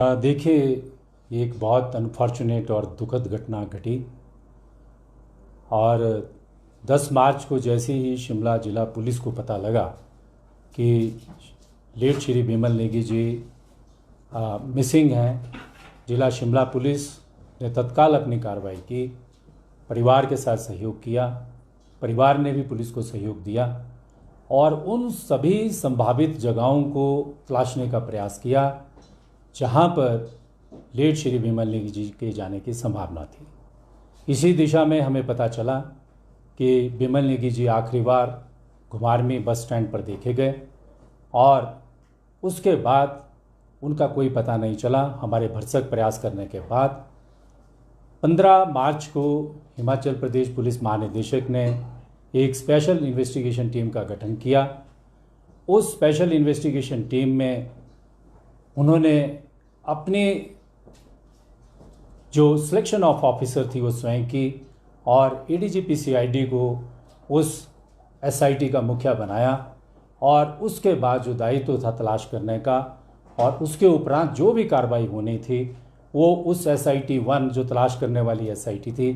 देखिए, ये एक बहुत अनफॉर्चुनेट और दुखद घटना घटी। और 10 मार्च को जैसे ही शिमला जिला पुलिस को पता लगा कि लेट श्री बिमल नेगी जी मिसिंग हैं, जिला शिमला पुलिस ने तत्काल अपनी कार्रवाई की, परिवार के साथ सहयोग किया, परिवार ने भी पुलिस को सहयोग दिया और उन सभी संभावित जगहों को तलाशने का प्रयास किया जहां पर लेट श्री बिमल नेगी जी के जाने की संभावना थी। इसी दिशा में हमें पता चला कि बिमल नेगी जी आखिरी बार घुमारवी बस स्टैंड पर देखे गए और उसके बाद उनका कोई पता नहीं चला। हमारे भरसक प्रयास करने के बाद 15 मार्च को हिमाचल प्रदेश पुलिस महानिदेशक ने एक स्पेशल इन्वेस्टिगेशन टीम का गठन किया। उस स्पेशल इन्वेस्टिगेशन टीम में उन्होंने अपनी जो सिलेक्शन ऑफ ऑफिसर थी वो स्वयं की और एडीजीपी सीआईडी को उस एसआईटी का मुखिया बनाया और उसके बाद जो दायित्व था तलाश करने का और उसके उपरांत जो भी कार्रवाई होनी थी वो उस एसआईटी 1 जो तलाश करने वाली एसआईटी थी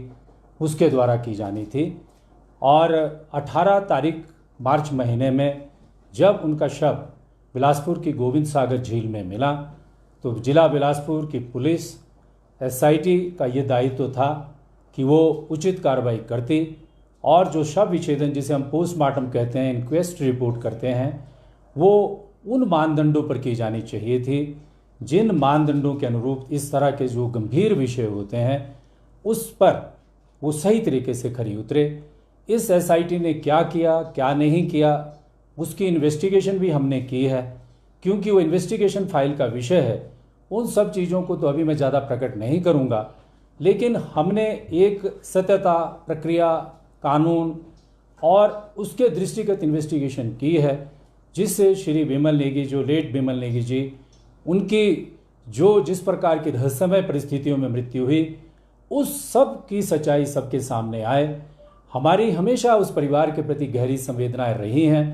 उसके द्वारा की जानी थी। और 18 तारीख मार्च महीने में जब उनका शव बिलासपुर की गोविंद सागर झील में मिला तो जिला बिलासपुर की पुलिस एसआईटी का ये दायित्व था कि वो उचित कार्रवाई करती और जो शव विच्छेदन जिसे हम पोस्टमार्टम कहते हैं, इंक्वेस्ट रिपोर्ट करते हैं, वो उन मानदंडों पर की जानी चाहिए थी जिन मानदंडों के अनुरूप इस तरह के जो गंभीर विषय होते हैं उस पर वो सही तरीके से खरी उतरे। इस एसआईटी ने क्या किया क्या नहीं किया उसकी इन्वेस्टिगेशन भी हमने की है, क्योंकि वो इन्वेस्टिगेशन फाइल का विषय है। उन सब चीज़ों को तो अभी मैं ज़्यादा प्रकट नहीं करूँगा, लेकिन हमने एक सत्यता, प्रक्रिया, कानून और उसके दृष्टिगत इन्वेस्टिगेशन की है जिससे श्री बिमल नेगी जो लेट बिमल नेगी जी उनकी जो जिस प्रकार की रहस्यमय परिस्थितियों में मृत्यु हुई उस सब की सच्चाई सबके सामने आए। हमारी हमेशा उस परिवार के प्रति गहरी संवेदनाएं रही हैं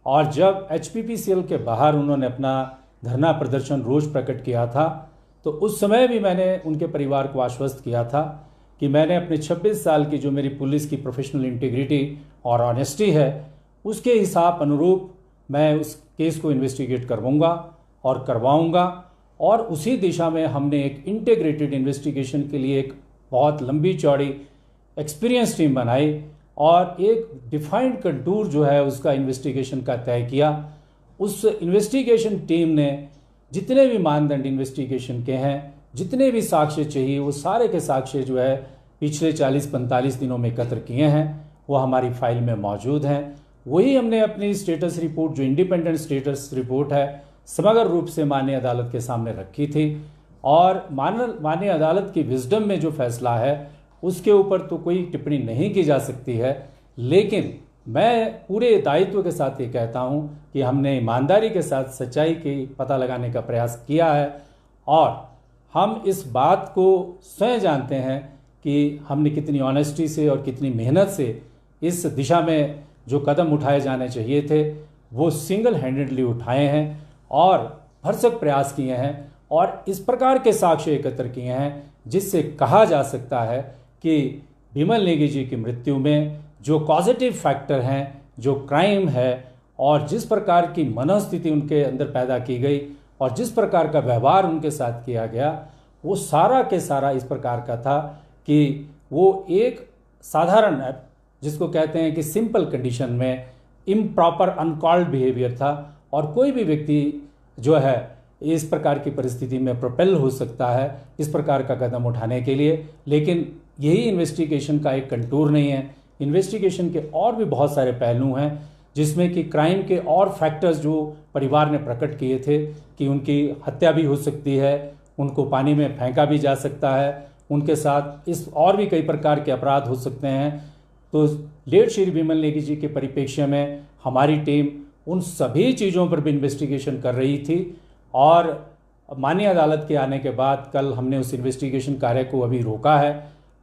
और जब एचपीपीसीएल के बाहर उन्होंने अपना धरना प्रदर्शन रोष प्रकट किया था तो उस समय भी मैंने उनके परिवार को आश्वस्त किया था कि मैंने अपने 26 साल की जो मेरी पुलिस की प्रोफेशनल इंटीग्रिटी और ऑनेस्टी है उसके हिसाब अनुरूप मैं उस केस को इन्वेस्टिगेट करवाऊंगा और करवाऊंगा। और उसी दिशा में हमने एक इंटीग्रेटेड इन्वेस्टिगेशन के लिए एक बहुत लंबी चौड़ी एक्सपीरियंस टीम बनाई और एक डिफाइंड कंटूर जो है उसका इन्वेस्टिगेशन का तय किया। उस इन्वेस्टिगेशन टीम ने जितने भी मानदंड इन्वेस्टिगेशन के हैं, जितने भी साक्ष्य चाहिए वो सारे के साक्ष्य जो है पिछले 40-45 दिनों में एकत्र किए हैं, वो हमारी फाइल में मौजूद हैं। वही हमने अपनी स्टेटस रिपोर्ट जो इंडिपेंडेंट स्टेटस रिपोर्ट है समग्र रूप से माननीय अदालत के सामने रखी थी और माननीय अदालत की विजडम में जो फैसला है उसके ऊपर तो कोई टिप्पणी नहीं की जा सकती है, लेकिन मैं पूरे दायित्व के साथ ये कहता हूँ कि हमने ईमानदारी के साथ सच्चाई की पता लगाने का प्रयास किया है और हम इस बात को स्वयं जानते हैं कि हमने कितनी ऑनेस्टी से और कितनी मेहनत से इस दिशा में जो कदम उठाए जाने चाहिए थे वो सिंगल हैंडेडली उठाए हैं और भरसक प्रयास किए हैं और इस प्रकार के साक्ष्य एकत्र किए हैं जिससे कहा जा सकता है कि बिमल नेगी जी की मृत्यु में जो पॉजिटिव फैक्टर हैं, जो क्राइम है और जिस प्रकार की मनोस्थिति उनके अंदर पैदा की गई और जिस प्रकार का व्यवहार उनके साथ किया गया वो सारा के सारा इस प्रकार का था कि वो एक साधारण जिसको कहते हैं कि सिंपल कंडीशन में इम्प्रॉपर अनकॉल्ड बिहेवियर था और कोई भी व्यक्ति जो है इस प्रकार की परिस्थिति में प्रोपेल हो सकता है इस प्रकार का कदम उठाने के लिए। लेकिन यही इन्वेस्टिगेशन का एक कंटूर नहीं है। इन्वेस्टिगेशन के और भी बहुत सारे पहलू हैं जिसमें कि क्राइम के और फैक्टर्स जो परिवार ने प्रकट किए थे कि उनकी हत्या भी हो सकती है, उनको पानी में फेंका भी जा सकता है, उनके साथ इस और भी कई प्रकार के अपराध हो सकते हैं। तो लेट श्री बिमल नेगी जी के परिप्रेक्ष्य में हमारी टीम उन सभी चीज़ों पर भी इन्वेस्टिगेशन कर रही थी और माननीय अदालत के आने के बाद कल हमने उस इन्वेस्टिगेशन कार्य को अभी रोका है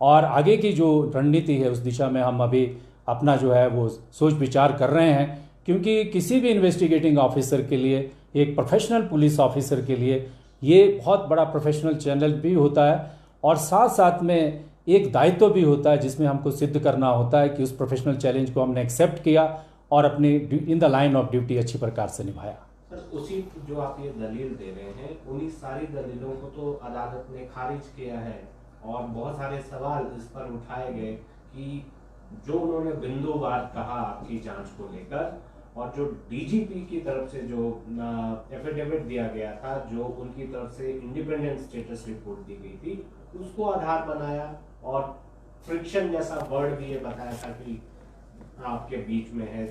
और आगे की जो रणनीति है उस दिशा में हम अभी अपना जो है वो सोच विचार कर रहे हैं, क्योंकि किसी भी इन्वेस्टिगेटिंग ऑफिसर के लिए, एक प्रोफेशनल पुलिस ऑफिसर के लिए ये बहुत बड़ा प्रोफेशनल चैनल भी होता है और साथ साथ में एक दायित्व भी होता है जिसमें हमको सिद्ध करना होता है कि उस प्रोफेशनल चैलेंज को हमने एक्सेप्ट किया और अपनी in the line of duty अच्छी प्रकार से निभाया। सर, उसी जो आप ये दलील दे रहे हैं उन्हीं सारी दलीलों को तो अदालत ने खारिज किया है और बहुत सारे सवाल इस पर उठाए गए कि जो उन्होंने बिंदुवार कहा आपकी जांच को लेकर और जो डीजीपी की तरफ से जो एफिडेविट दिया गया था, जो उनकी तरफ से इंडिपेंडेंट स्टेटस रिपोर्ट दी गई थी, उसको आधार बनाया और फ्रिक्शन जैसा वर्ड भी ये बताया था कि आपके बीच में है।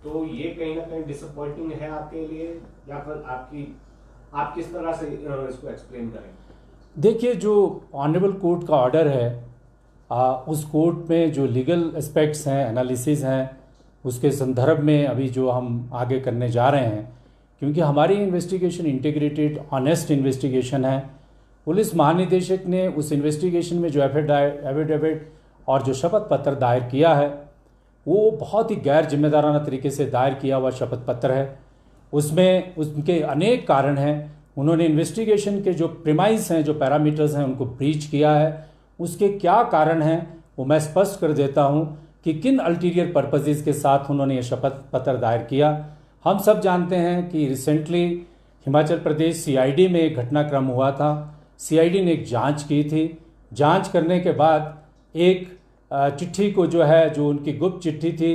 तो ये कहीं ना कहीं डिसअपॉइंटिंग है आपके लिए या फिर आप किस तरह से इसको एक्सप्लेन करें? देखिए, जो ऑनरेबल कोर्ट का ऑर्डर है, उस कोर्ट में जो लीगल एस्पेक्ट्स हैं, एनालिसिस हैं, उसके संदर्भ में अभी जो हम आगे करने जा रहे हैं, क्योंकि हमारी इन्वेस्टिगेशन इंटीग्रेटेड ऑनेस्ट इन्वेस्टिगेशन है। पुलिस महानिदेशक ने उस इन्वेस्टिगेशन में जो एफिडेविट और जो शपथ पत्र दायर किया है वो बहुत ही गैर जिम्मेदाराना तरीके से दायर किया हुआ शपथ पत्र है। उसमें उनके अनेक कारण हैं। उन्होंने इन्वेस्टिगेशन के जो प्रीमाइस हैं, जो पैरामीटर्स हैं, उनको ब्रीच किया है। उसके क्या कारण हैं वो मैं स्पष्ट कर देता हूं कि किन अल्टीरियर पर्पसेस के साथ उन्होंने ये शपथ पत्र दायर किया। हम सब जानते हैं कि रिसेंटली हिमाचल प्रदेश सीआईडी में एक घटनाक्रम हुआ था। सीआईडी ने एक जांच की थी। जांच करने के बाद एक चिट्ठी को जो उनकी गुप्त चिट्ठी थी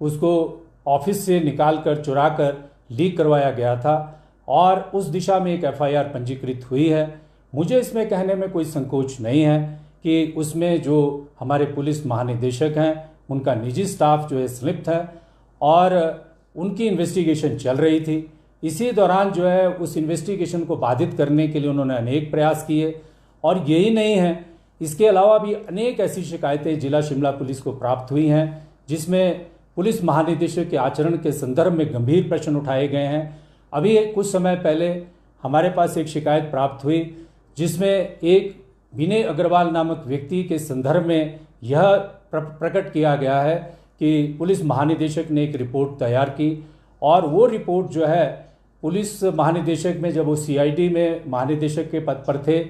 उसको ऑफिस से निकाल कर चुरा कर लीक करवाया गया था और उस दिशा में एक एफआईआर पंजीकृत हुई है। मुझे इसमें कहने में कोई संकोच नहीं है कि उसमें जो हमारे पुलिस महानिदेशक हैं उनका निजी स्टाफ जो है संलिप्त है और उनकी इन्वेस्टिगेशन चल रही थी। इसी दौरान जो है उस इन्वेस्टिगेशन को बाधित करने के लिए उन्होंने अनेक प्रयास किए और यही नहीं है, इसके अलावा भी अनेक ऐसी शिकायतें जिला शिमला पुलिस को प्राप्त हुई हैं जिसमें पुलिस महानिदेशक के आचरण के संदर्भ में गंभीर प्रश्न उठाए गए हैं। अभी कुछ समय पहले हमारे पास एक शिकायत प्राप्त हुई जिसमें एक विनय अग्रवाल नामक व्यक्ति के संदर्भ में यह प्रकट किया गया है कि पुलिस महानिदेशक ने एक रिपोर्ट तैयार की और वो रिपोर्ट जो है पुलिस महानिदेशक में जब वो सीआईडी में महानिदेशक के पद पर थे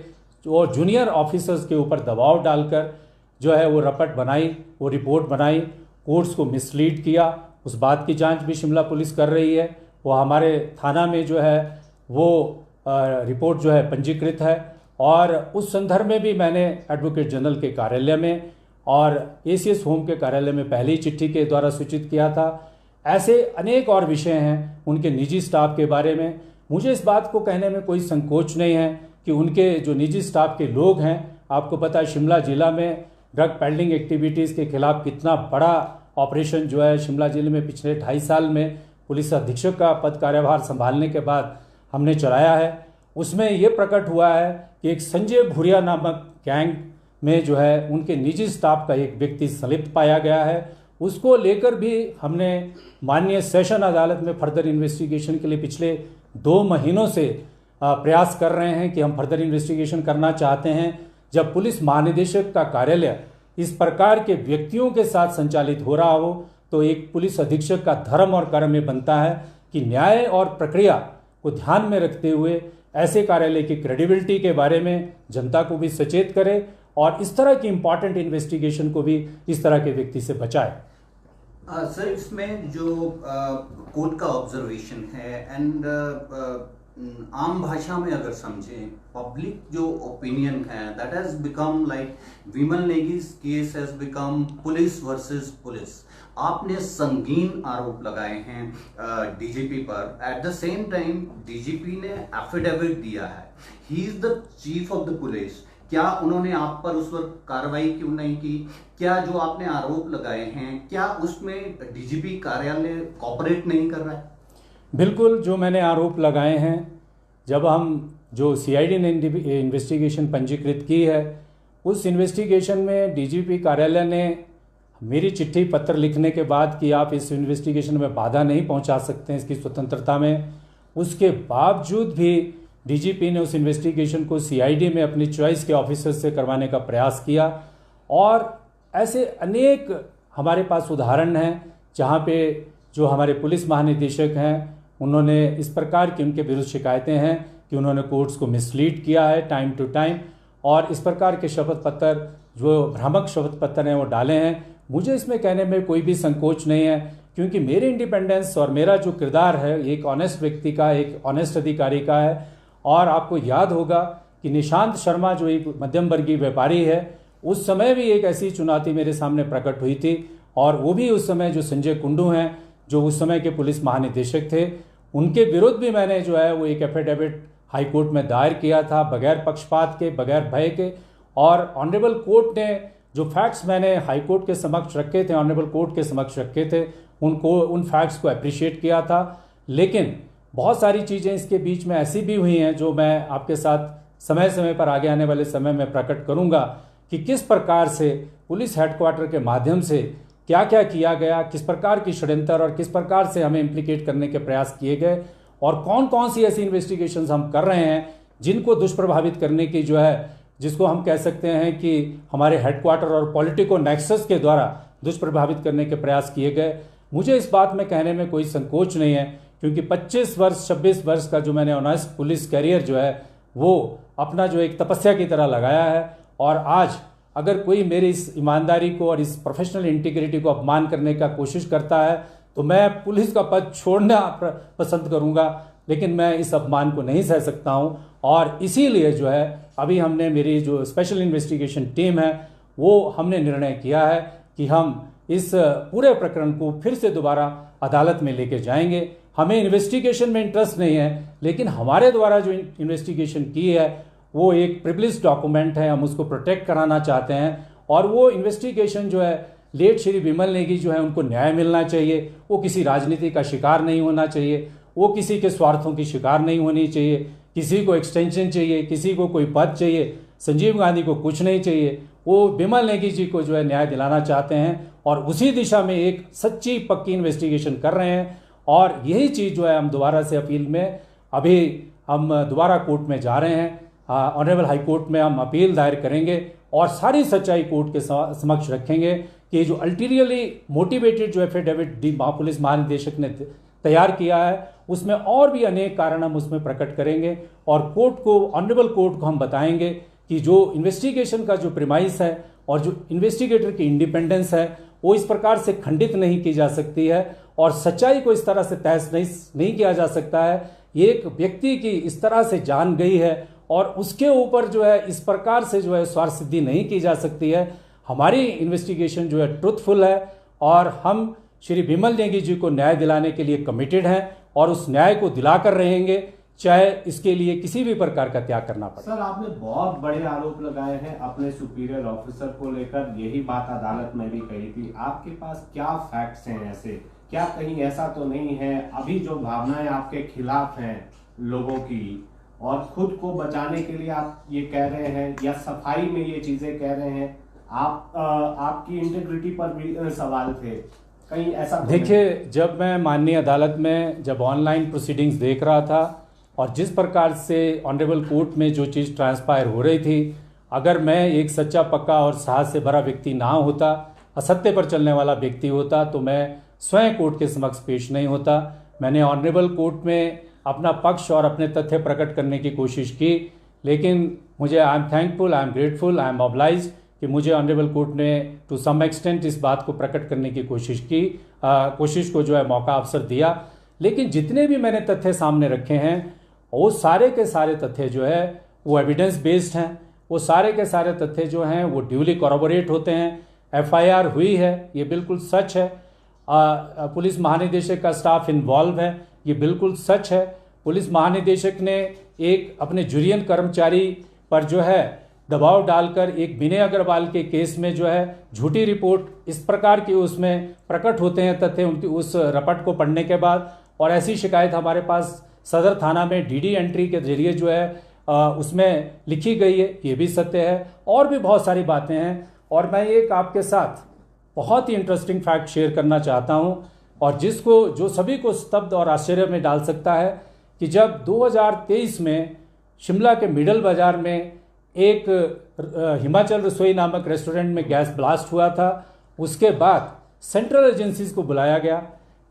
और जूनियर ऑफिसर्स के ऊपर दबाव डालकर जो है वो रपट बनाई, वो रिपोर्ट बनाई, कोर्ट्स को मिसलीड किया। उस बात की जांच भी शिमला पुलिस कर रही है। वो हमारे थाना में जो है वो रिपोर्ट जो है पंजीकृत है और उस संदर्भ में भी मैंने एडवोकेट जनरल के कार्यालय में और एसीएस होम के कार्यालय में पहले ही चिट्ठी के द्वारा सूचित किया था। ऐसे अनेक और विषय हैं उनके निजी स्टाफ के बारे में। मुझे इस बात को कहने में कोई संकोच नहीं है कि उनके जो निजी स्टाफ के लोग हैं, आपको पता है शिमला जिला में ड्रग पेडलिंग एक्टिविटीज़ के खिलाफ कितना बड़ा ऑपरेशन जो है शिमला जिले में पिछले 2.5 साल में पुलिस अधीक्षक का पद कार्यभार संभालने के बाद हमने चलाया है। उसमें ये प्रकट हुआ है कि एक संजय भूरिया नामक गैंग में जो है उनके निजी स्टाफ का एक व्यक्ति संलिप्त पाया गया है। उसको लेकर भी हमने माननीय सेशन अदालत में फर्दर इन्वेस्टिगेशन के लिए पिछले 2 महीनों से प्रयास कर रहे हैं कि हम फर्दर इन्वेस्टिगेशन करना चाहते हैं। जब पुलिस महानिदेशक का कार्यालय इस प्रकार के व्यक्तियों के साथ संचालित हो रहा हो तो एक पुलिस अधीक्षक का धर्म और कर्म में बनता है कि न्याय और प्रक्रिया को ध्यान में रखते हुए ऐसे कार्यालय की क्रेडिबिलिटी के बारे में जनता को भी सचेत करे और इस तरह की इंपॉर्टेंट इन्वेस्टिगेशन को भी इस तरह के व्यक्ति से बचाए। सर, इसमें जो कोर्ट का ऑब्जर्वेशन है एंड आम भाषा में अगर समझें, पब्लिक जो ओपिनियन है that has become like Vimal Negi's case has become police versus police. आपने संगीन आरोप लगाए हैं डीजीपी पर। At the same time DGP ने एफिडेविट दिया है, he is the chief of the police. क्या उन्होंने आप पर उस वक्त कार्रवाई क्यों नहीं की? क्या जो आपने आरोप लगाए हैं क्या उसमें डीजीपी कार्यालय कोऑपरेट नहीं कर रहा है? बिल्कुल, जो मैंने आरोप लगाए हैं, जब हम जो सीआईडी ने इन्वेस्टिगेशन पंजीकृत की है उस इन्वेस्टिगेशन में डीजीपी कार्यालय ने मेरी चिट्ठी पत्र लिखने के बाद कि आप इस इन्वेस्टिगेशन में बाधा नहीं पहुंचा सकते हैं इसकी स्वतंत्रता में, उसके बावजूद भी डीजीपी ने उस इन्वेस्टिगेशन को सीआईडी में अपनी चॉइस के ऑफिसर से करवाने का प्रयास किया। और ऐसे अनेक हमारे पास उदाहरण हैं जहां पे जो हमारे पुलिस महानिदेशक हैं उन्होंने इस प्रकार की उनके विरुद्ध शिकायतें हैं कि उन्होंने कोर्ट्स को मिसलीड किया है टाइम टू टाइम, और इस प्रकार के शपथ पत्र जो भ्रामक शपथ पत्र हैं वो डाले हैं। मुझे इसमें कहने में कोई भी संकोच नहीं है, क्योंकि मेरे इंडिपेंडेंस और मेरा जो किरदार है एक ऑनेस्ट व्यक्ति का, एक ऑनेस्ट अधिकारी का है। और आपको याद होगा कि निशांत शर्मा जो एक मध्यम वर्गीय व्यापारी है, उस समय भी एक ऐसी चुनौती मेरे सामने प्रकट हुई थी, और वो भी उस समय जो संजय कुंडू हैं जो उस समय के पुलिस महानिदेशक थे, उनके विरुद्ध भी मैंने जो है वो एक एफिडेविट हाई कोर्ट में दायर किया था, बगैर पक्षपात के, बगैर भय के। और ऑनरेबल कोर्ट ने जो फैक्ट्स मैंने हाई कोर्ट के समक्ष रखे थे, ऑनरेबल कोर्ट के समक्ष रखे थे, उन फैक्ट्स को अप्रिशिएट किया था। लेकिन बहुत सारी चीज़ें इसके बीच में ऐसी भी हुई हैं जो मैं आपके साथ समय समय पर आगे आने वाले समय में प्रकट करूंगा कि किस प्रकार से पुलिस हेडक्वार्टर के माध्यम से क्या क्या किया गया, किस प्रकार की षड्यंत्र और किस प्रकार से हमें इम्प्लीकेट करने के प्रयास किए गए, और कौन कौन सी ऐसी इन्वेस्टिगेशंस हम कर रहे हैं जिनको दुष्प्रभावित करने की जो है, जिसको हम कह सकते हैं कि हमारे हेडक्वार्टर और पॉलिटिको नेक्सस के द्वारा दुष्प्रभावित करने के प्रयास किए गए। मुझे इस बात में कहने में कोई संकोच नहीं है, क्योंकि 25 वर्ष 26 वर्ष का जो मैंने ऑनेस्ट पुलिस करियर जो है वो अपना जो एक तपस्या की तरह लगाया है। और आज अगर कोई मेरी इस ईमानदारी को और इस प्रोफेशनल इंटीग्रिटी को अपमान करने का कोशिश करता है तो मैं पुलिस का पद छोड़ना पसंद करूंगा, लेकिन मैं इस अपमान को नहीं सह सकता हूं। और इसीलिए जो है अभी हमने, मेरी जो स्पेशल इन्वेस्टिगेशन टीम है वो हमने निर्णय किया है कि हम इस पूरे प्रकरण को फिर से दोबारा अदालत में लेके जाएंगे। हमें इन्वेस्टिगेशन में इंटरेस्ट नहीं है, लेकिन हमारे द्वारा जो इन्वेस्टिगेशन की है वो एक प्रिविलेज्ड डॉक्यूमेंट है, हम उसको प्रोटेक्ट कराना चाहते हैं। और वो इन्वेस्टिगेशन जो है, लेट श्री विमल नेगी जो है उनको न्याय मिलना चाहिए, वो किसी राजनीति का शिकार नहीं होना चाहिए, वो किसी के स्वार्थों की शिकार नहीं होनी चाहिए, किसी को एक्सटेंशन चाहिए, किसी को कोई पद चाहिए, संजीव गांधी को कुछ नहीं चाहिए। वो विमल नेगी जी को जो है न्याय दिलाना चाहते हैं, और उसी दिशा में एक सच्ची पक्की इन्वेस्टिगेशन कर रहे हैं। और यही चीज़ जो है हम दोबारा से अपील में, अभी हम दोबारा कोर्ट में जा रहे हैं, ऑनरेबल हाई कोर्ट में हम अपील दायर करेंगे और सारी सच्चाई कोर्ट के समक्ष रखेंगे कि जो अल्टीरियरली मोटिवेटेड जो एफिडेविट पुलिस महानिदेशक ने तैयार किया है उसमें और भी अनेक कारण हम उसमें प्रकट करेंगे, और कोर्ट को, ऑनरेबल कोर्ट को हम बताएंगे कि जो इन्वेस्टिगेशन का जो प्रीमाइस है और जो इन्वेस्टिगेटर की इंडिपेंडेंस है वो इस प्रकार से खंडित नहीं की जा सकती है, और सच्चाई को इस तरह से तहस नहीं किया जा सकता है। एक व्यक्ति की इस तरह से जान गई है और उसके ऊपर जो है इस प्रकार से जो है स्वार्थ सिद्धि नहीं की जा सकती है। हमारी इन्वेस्टिगेशन जो है ट्रुथफुल है, और हम श्री विमल नेगी जी को न्याय दिलाने के लिए कमिटेड हैं, और उस न्याय को दिलाकर रहेंगे, चाहे इसके लिए किसी भी प्रकार का त्याग करना पड़े। सर, आपने बहुत बड़े आरोप लगाए हैं अपने सुपीरियर ऑफिसर को लेकर, यही बात अदालत में भी कही थी। आपके पास क्या फैक्ट्स हैं ऐसे? क्या कहीं ऐसा तो नहीं है अभी जो भावनाएं आपके खिलाफ हैं लोगों की, और खुद को बचाने के लिए आप ये कह रहे हैं, या सफाई में ये चीजें कह रहे हैं? आपकी इंटीग्रिटी पर भी सवाल थे, कहीं ऐसा तो? देखिए, जब मैं माननीय अदालत में जब ऑनलाइन प्रोसीडिंग्स देख रहा था और जिस प्रकार से ऑनरेबल कोर्ट में जो चीज़ ट्रांसपायर हो रही थी, अगर मैं एक सच्चा पक्का और साहस से भरा व्यक्ति ना होता, असत्य पर चलने वाला व्यक्ति होता, तो मैं स्वयं कोर्ट के समक्ष पेश नहीं होता। मैंने ऑनरेबल कोर्ट में अपना पक्ष और अपने तथ्य प्रकट करने की कोशिश की, लेकिन मुझे I am thankful, I am grateful, I am obliged कि मुझे ऑनरेबल कोर्ट ने टू सम एक्सटेंट इस बात को प्रकट करने की कोशिश को जो है मौका अवसर दिया। लेकिन जितने भी मैंने तथ्य सामने रखे हैं वो सारे के सारे तथ्य जो है वो एविडेंस बेस्ड हैं, वो सारे के सारे तथ्य जो हैं वो ड्यूली कॉरबोरेट होते हैं। एफआईआर हुई है, ये बिल्कुल सच है। पुलिस महानिदेशक का स्टाफ इन्वॉल्व है, ये बिल्कुल सच है। पुलिस महानिदेशक ने एक अपने जुरियन कर्मचारी पर जो है दबाव डालकर एक विनय अग्रवाल के केस में जो है झूठी रिपोर्ट इस प्रकार की उसमें प्रकट होते हैं तथ्य उनकी उस रपट को पढ़ने के बाद, और ऐसी शिकायत हमारे पास सदर थाना में डीडी एंट्री के जरिए जो है उसमें लिखी गई है, ये भी सत्य है। और भी बहुत सारी बातें हैं, और मैं एक आपके साथ बहुत ही इंटरेस्टिंग फैक्ट शेयर करना चाहता हूं, और जो सभी को स्तब्ध और आश्चर्य में डाल सकता है कि जब 2023 में शिमला के मिडल बाजार में एक हिमाचल रसोई नामक रेस्टोरेंट में गैस ब्लास्ट हुआ था, उसके बाद सेंट्रल एजेंसीज को बुलाया गया,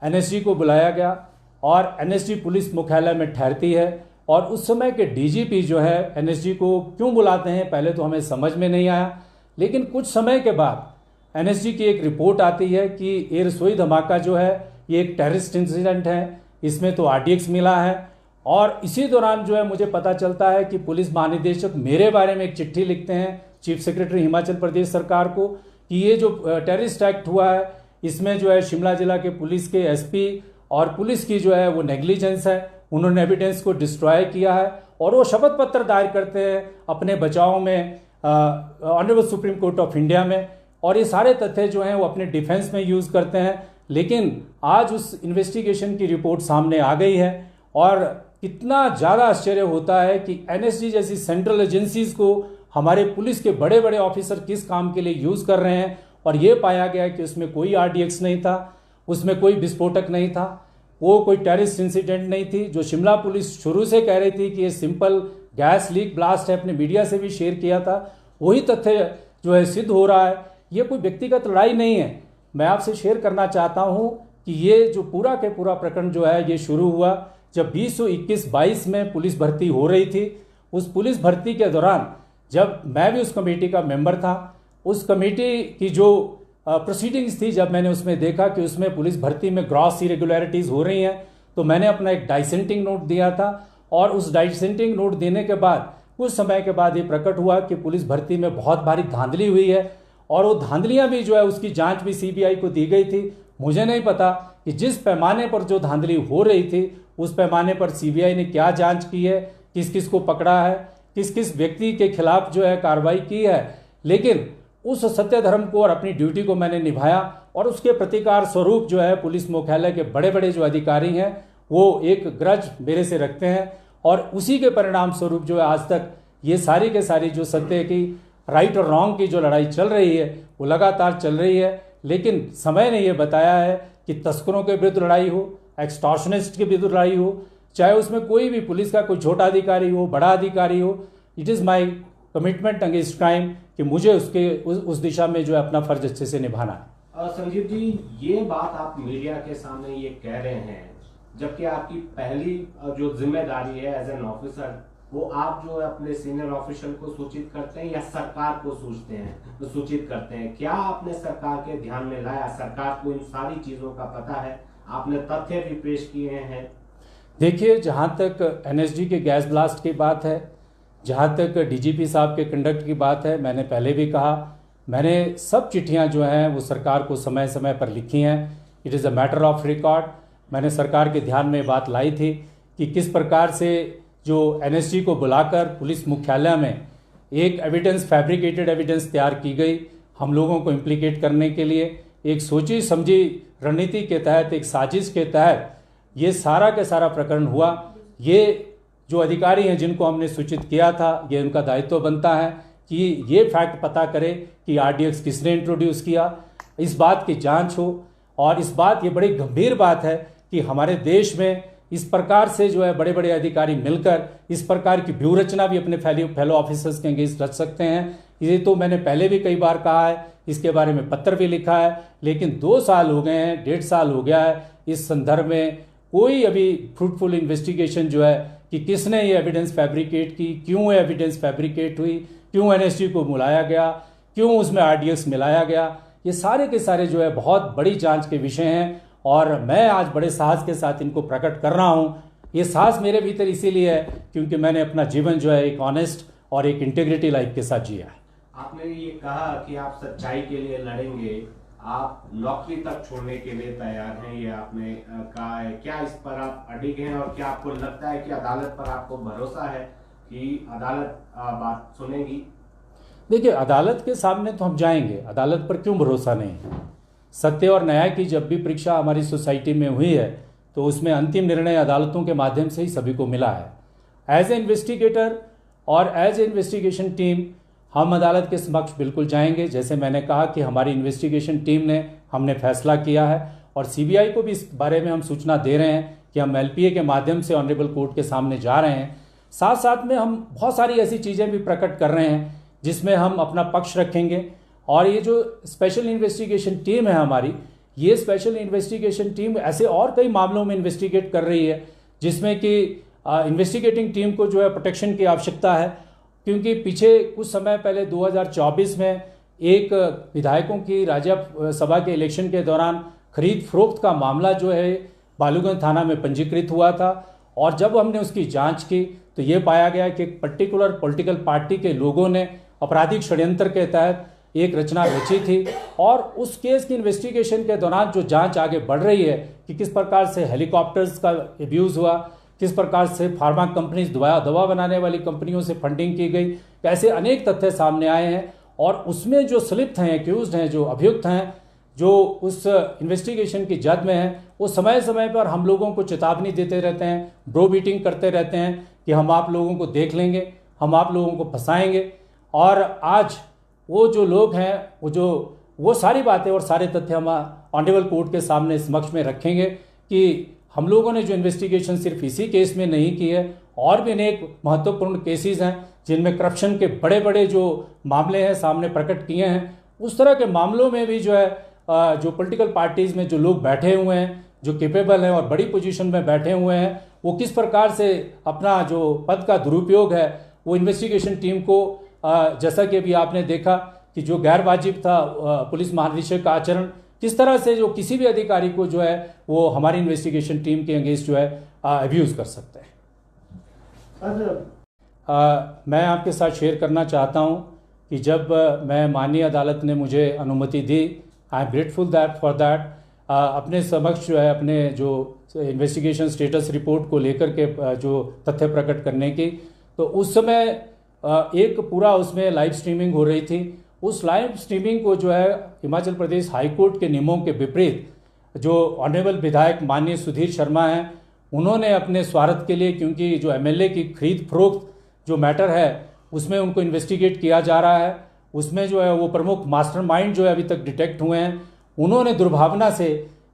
एनएसजी को बुलाया गया, और एनएसजी पुलिस मुख्यालय में ठहरती है, और उस समय के डीजीपी जो है एनएसजी को क्यों बुलाते हैं पहले तो हमें समझ में नहीं आया, लेकिन कुछ समय के बाद एनएसजी की एक रिपोर्ट आती है कि ये रसोई धमाका जो है ये एक टेररिस्ट इंसिडेंट है, इसमें तो आरडीएक्स मिला है। और इसी दौरान जो है मुझे पता चलता है कि पुलिस महानिदेशक मेरे बारे में एक चिट्ठी लिखते हैं चीफ सेक्रेटरी हिमाचल प्रदेश सरकार को कि ये जो टेररिस्ट एक्ट हुआ है इसमें जो है शिमला जिला के पुलिस के एसपी और पुलिस की जो है वो नेग्लिजेंस है, उन्होंने एविडेंस को डिस्ट्रॉय किया है। और वो शपथ पत्र दायर करते हैं अपने बचाव में honourable supreme court of India में, और ये सारे तथ्य जो हैं वो अपने डिफेंस में यूज़ करते हैं। लेकिन आज उस इन्वेस्टिगेशन की रिपोर्ट सामने आ गई है और कितना ज़्यादा आश्चर्य होता है कि एनएसजी जैसी सेंट्रल एजेंसीज को हमारे पुलिस के बड़े बड़े ऑफिसर किस काम के लिए यूज़ कर रहे हैं। और ये पाया गया कि उसमें कोई आरडीएक्स नहीं था, उसमें कोई विस्फोटक नहीं था, वो कोई टेररिस्ट इंसिडेंट नहीं थी। जो शिमला पुलिस शुरू से कह रही थी कि ये सिंपल गैस लीक ब्लास्ट है, अपने मीडिया से भी शेयर किया था, वही तथ्य जो है सिद्ध हो रहा है। ये कोई व्यक्तिगत लड़ाई नहीं है। मैं आपसे शेयर करना चाहता हूँ कि ये जो पूरा के पूरा प्रकरण जो है ये शुरू हुआ जब 2021-22 में पुलिस भर्ती हो रही थी। उस पुलिस भर्ती के दौरान जब मैं भी उस कमेटी का मेंबर था, उस कमेटी की जो प्रोसीडिंग्स थी, जब मैंने उसमें देखा कि उसमें पुलिस भर्ती में ग्रॉस इरेगुलरिटीज़ हो रही हैं, तो मैंने अपना एक डाइसेंटिंग नोट दिया था। और उस डाइसेंटिंग नोट देने के बाद कुछ समय के बाद ये प्रकट हुआ कि पुलिस भर्ती में बहुत भारी धांधली हुई है और वो धांधलियाँ भी जो है उसकी जांच भी सीबीआई को दी गई थी। मुझे नहीं पता कि जिस पैमाने पर जो धांधली हो रही थी उस पैमाने पर सीबीआई ने क्या जांच की है, किस किस को पकड़ा है, किस किस व्यक्ति के खिलाफ जो है कार्रवाई की है। लेकिन उस सत्य धर्म को और अपनी ड्यूटी को मैंने निभाया और उसके प्रतिकार स्वरूप जो है पुलिस मुख्यालय के बड़े बड़े जो अधिकारी हैं वो एक ग्रज मेरे से रखते हैं और उसी के परिणाम स्वरूप जो है आज तक ये सारी के सारी जो सत्य की राइट और रॉन्ग की जो लड़ाई चल रही है वो लगातार चल रही है। लेकिन समय ने ये बताया है कि तस्करों के विरुद्ध लड़ाई हो, एक्सटॉर्शनिस्ट के विरुद्ध लड़ाई हो, चाहे उसमें कोई भी पुलिस का कोई छोटा अधिकारी हो, बड़ा अधिकारी हो, it is my commitment against crime कि मुझे उस दिशा में जो है अपना फर्ज अच्छे से निभाना है। संजीव जी, ये बात आप मीडिया के सामने ये कह रहे हैं, जबकि आपकी पहली जो जिम्मेदारी है एज एन ऑफिसर वो आप जो है अपने सीनियर ऑफिसर को सूचित करते हैं या सरकार को सूचित करते हैं? क्या आपने सरकार के ध्यान में लाया? सरकार को इन सारी चीजों का पता है, आपने तथ्य भी पेश किए हैं। देखिए, जहाँ तक एनएसजी के गैस ब्लास्ट की बात है, जहाँ तक डीजीपी साहब के कंडक्ट की बात है, मैंने पहले भी कहा, मैंने सब चिट्ठियाँ जो हैं वो सरकार को समय समय पर लिखी हैं। It is a matter of record. मैंने सरकार के ध्यान में बात लाई थी कि किस प्रकार से जो एनएसजी को बुलाकर पुलिस मुख्यालय में एक एविडेंस, फैब्रिकेटेड एविडेंस तैयार की गई हम लोगों को इम्प्लीकेट करने के लिए। एक सोची समझी रणनीति के तहत, एक साजिश के तहत ये सारा का सारा प्रकरण हुआ। ये जो अधिकारी हैं जिनको हमने सूचित किया था, ये उनका दायित्व बनता है कि ये फैक्ट पता करें कि आरडीएक्स किसने इंट्रोड्यूस किया, इस बात की जांच हो। और इस बात, ये बड़ी गंभीर बात है कि हमारे देश में इस प्रकार से जो है बड़े बड़े अधिकारी मिलकर इस प्रकार की व्यू रचना भी अपने फेलो ऑफिसर्स के अगेंस्ट रच सकते हैं। ये तो मैंने पहले भी कई बार कहा है, इसके बारे में पत्र भी लिखा है, लेकिन 2 साल हो गए हैं, 1.5 साल हो गया है, इस संदर्भ में कोई अभी फ्रूटफुल इन्वेस्टिगेशन जो है कि किसने ये एविडेंस फैब्रिकेट की, क्यों ये एविडेंस फैब्रिकेट हुई, क्यों एनएसजी को बुलाया गया, क्यों उसमें आरडीएक्स मिलाया गया, ये सारे के सारे जो है बहुत बड़ी जांच के विषय हैं। और मैं आज बड़े साहस के साथ इनको प्रकट कर रहा हूँ। ये साहस मेरे भीतर इसीलिए है क्योंकि मैंने अपना जीवन जो है एक ऑनेस्ट और एक इंटीग्रिटी लाइफ के साथ जिया है। आपने ये कहा कि आप सच्चाई के लिए लड़ेंगे, आप नौकरी तक छोड़ने के लिए तैयार हैं, ये आपने कहा है। क्या इस पर आप अडिग हैं और क्या आपको लगता है कि अदालत पर आपको भरोसा है कि अदालत बात सुनेगी? देखिए, अदालत के सामने तो हम जाएंगे, अदालत पर क्यों भरोसा नहीं है। सत्य और न्याय की जब भी परीक्षा हमारी सोसाइटी में हुई है तो उसमें अंतिम निर्णय अदालतों के माध्यम से ही सभी को मिला है। एज ए इन्वेस्टिगेटर और एज ए इन्वेस्टिगेशन टीम हम अदालत के समक्ष बिल्कुल जाएंगे। जैसे मैंने कहा कि हमारी इन्वेस्टिगेशन टीम ने हमने फैसला किया है और सीबीआई को भी इस बारे में हम सूचना दे रहे हैं कि हम एलपीए के माध्यम से ऑनरेबल कोर्ट के सामने जा रहे हैं। साथ साथ में हम बहुत सारी ऐसी चीज़ें भी प्रकट कर रहे हैं जिसमें हम अपना पक्ष रखेंगे। और ये जो स्पेशल इन्वेस्टिगेशन टीम है हमारी, ये स्पेशल इन्वेस्टिगेशन टीम ऐसे और कई मामलों में इन्वेस्टिगेट कर रही है जिसमें कि इन्वेस्टिगेटिंग टीम को जो है प्रोटेक्शन की आवश्यकता है, क्योंकि पीछे कुछ समय पहले 2024 में एक विधायकों की राज्यसभा के इलेक्शन के दौरान खरीद फरोख्त का मामला जो है बालूगंज थाना में पंजीकृत हुआ था, और जब हमने उसकी जांच की तो ये पाया गया कि एक पर्टिकुलर पॉलिटिकल पार्टी के लोगों ने आपराधिक षड्यंत्र के तहत एक रचना रची थी, और उस केस की इन्वेस्टिगेशन के दौरान जो जांच आगे बढ़ रही है कि किस प्रकार से हेलीकॉप्टर्स का एब्यूज़ हुआ, किस प्रकार से फार्मा कंपनीज दवा बनाने वाली कंपनियों से फंडिंग की गई, कैसे अनेक तथ्य सामने आए हैं, और उसमें जो संलिप्त हैं, एक्यूज्ड हैं, जो अभियुक्त हैं, जो उस इन्वेस्टिगेशन की जद में हैं, वो समय समय पर हम लोगों को चेतावनी देते रहते हैं, ब्रो बीटिंग करते रहते हैं कि हम आप लोगों को देख लेंगे, हम आप लोगों को फंसाएंगे। और आज वो जो लोग हैं वो सारी बातें और सारे तथ्य हम ऑनरेबल कोर्ट के सामने समक्ष में रखेंगे कि हम लोगों ने जो इन्वेस्टिगेशन सिर्फ इसी केस में नहीं की है, और भी अनेक महत्वपूर्ण केसेस हैं जिनमें करप्शन के बड़े बड़े जो मामले हैं सामने प्रकट किए हैं। उस तरह के मामलों में भी जो है जो पॉलिटिकल पार्टीज़ में जो लोग बैठे हुए हैं, जो कैपेबल हैं और बड़ी पोजीशन में बैठे हुए हैं, वो किस प्रकार से अपना जो पद का दुरुपयोग है वो इन्वेस्टिगेशन टीम को, जैसा कि अभी आपने देखा कि जो गैर वाजिब था पुलिस महानिदेशक का आचरण, किस तरह से जो किसी भी अधिकारी को जो है वो हमारी इन्वेस्टिगेशन टीम के अगेंस्ट जो है अब्यूज़ कर सकते हैं। मैं आपके साथ शेयर करना चाहता हूं कि जब मैं माननीय अदालत ने मुझे अनुमति दी, I am grateful for that, अपने समक्ष जो है अपने जो इन्वेस्टिगेशन स्टेटस रिपोर्ट को लेकर के जो तथ्य प्रकट करने की, तो उस समय एक पूरा उसमें लाइव स्ट्रीमिंग हो रही थी। उस लाइव स्ट्रीमिंग को जो है हिमाचल प्रदेश हाई कोर्ट के नियमों के विपरीत जो ऑनरेबल विधायक माननीय सुधीर शर्मा हैं, उन्होंने अपने स्वार्थ के लिए, क्योंकि जो एमएलए की खरीद फरोख्त जो मैटर है उसमें उनको इन्वेस्टिगेट किया जा रहा है, उसमें जो है वो प्रमुख मास्टरमाइंड जो है अभी तक डिटेक्ट हुए हैं, उन्होंने दुर्भावना से,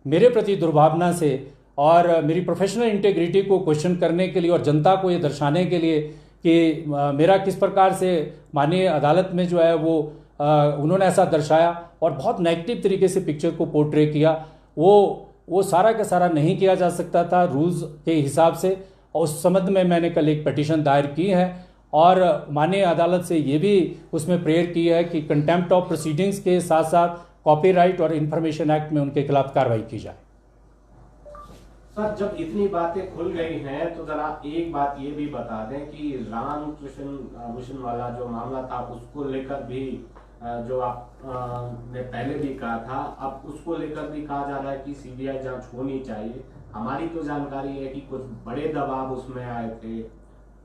मेरे प्रति दुर्भावना से और मेरी प्रोफेशनल इंटेग्रिटी को क्वेश्चन करने के लिए और जनता को ये दर्शाने के लिए कि मेरा किस प्रकार से माननीय अदालत में जो है वो उन्होंने ऐसा दर्शाया और बहुत नेगेटिव तरीके से पिक्चर को पोर्ट्रे किया, वो सारा का सारा नहीं किया जा सकता था रूल्स के हिसाब से। और उस संबंध में मैंने कल एक पिटीशन दायर की है और माननीय अदालत से ये भी उसमें प्रेयर की है कि कंटेम्प्ट ऑफ प्रोसीडिंग्स के साथ साथ कॉपीराइट और इंफॉर्मेशन एक्ट में उनके खिलाफ कार्रवाई की जाए। सर, जब इतनी बातें खुल गई हैं तो जरा एक बात ये भी बता दें कि रामकृष्ण मिशन वाला जो मामला था उसको लेकर भी जो आप ने पहले भी कहा था, अब उसको लेकर भी कहा जा रहा है कि सीबीआई जांच होनी चाहिए। हमारी तो जानकारी है कि कुछ बड़े दबाव उसमें आए थे,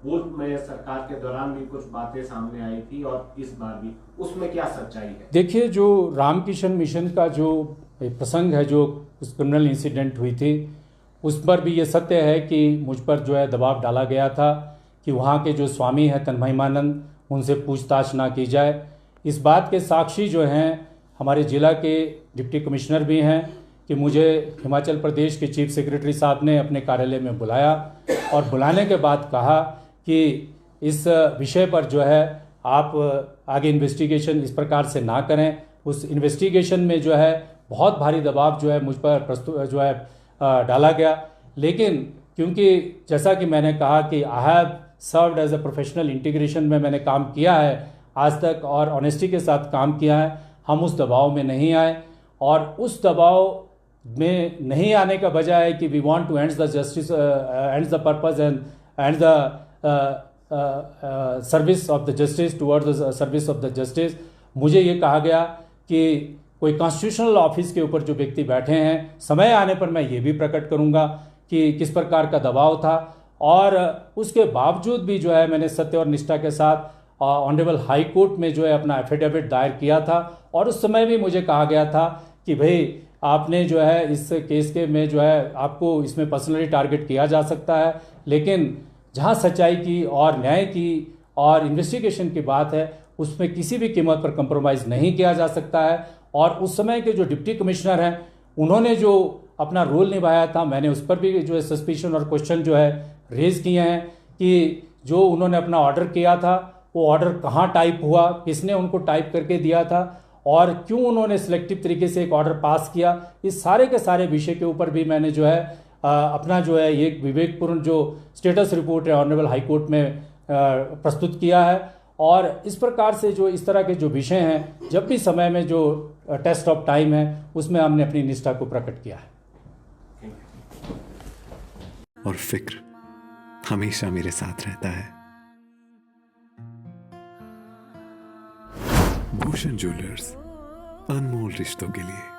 पूर्व में सरकार के दौरान भी कुछ बातें सामने आई थी और इस बार भी, उसमें क्या सच्चाई है? देखिए, जो रामकृष्ण मिशन का जो प्रसंग है, जो उस क्रिमिनल इंसिडेंट हुई थी, उस पर भी ये सत्य है कि मुझ पर जो है दबाव डाला गया था कि वहाँ के जो स्वामी हैं तन्महिमानंद, उनसे पूछताछ ना की जाए। इस बात के साक्षी जो हैं हमारे ज़िला के डिप्टी कमिश्नर भी हैं कि मुझे हिमाचल प्रदेश के चीफ सेक्रेटरी साहब ने अपने कार्यालय में बुलाया और बुलाने के बाद कहा कि इस विषय पर जो है आप आगे इन्वेस्टिगेशन इस प्रकार से ना करें। उस इन्वेस्टिगेशन में जो है बहुत भारी दबाव जो है मुझ पर जो है डाला गया, लेकिन क्योंकि जैसा कि मैंने कहा कि I have served as a professional integration में मैंने काम किया है आज तक और ऑनेस्टी के साथ काम किया है, हम उस दबाव में नहीं आए। और उस दबाव में नहीं आने का वजह है कि we want to end the justice, and the purpose and the service of the justice toward the service of the justice. मुझे ये कहा गया कि कोई कॉन्स्टिट्यूशनल ऑफिस के ऊपर जो व्यक्ति बैठे हैं, समय आने पर मैं ये भी प्रकट करूंगा कि किस प्रकार का दबाव था, और उसके बावजूद भी जो है मैंने सत्य और निष्ठा के साथ ऑनरेबल हाई कोर्ट में जो है अपना एफिडेविट दायर किया था। और उस समय भी मुझे कहा गया था कि भाई आपने जो है इस केस के में जो है आपको इसमें पर्सनली टारगेट किया जा सकता है, लेकिन जहां सच्चाई की और न्याय की और इन्वेस्टिगेशन की बात है उसमें किसी भी कीमत पर कंप्रोमाइज़ नहीं किया जा सकता है। और उस समय के जो डिप्टी कमिश्नर हैं उन्होंने जो अपना रोल निभाया था, मैंने उस पर भी जो है सस्पिशन और क्वेश्चन जो है रेज किए हैं कि जो उन्होंने अपना ऑर्डर किया था वो ऑर्डर कहाँ टाइप हुआ, किसने उनको टाइप करके दिया था और क्यों उन्होंने सिलेक्टिव तरीके से एक ऑर्डर पास किया। इस सारे के सारे विषय के ऊपर भी मैंने जो है अपना जो है ये विवेकपूर्ण जो स्टेटस रिपोर्ट है ऑनरेबल हाई कोर्ट में प्रस्तुत किया है। और इस प्रकार से जो इस तरह के जो विषय हैं, जब भी समय में जो टेस्ट ऑफ टाइम है उसमें हमने अपनी निष्ठा को प्रकट किया है। और फिक्र हमेशा मेरे साथ रहता है। भूषण ज्वेलर्स, अनमोल रिश्तों के लिए।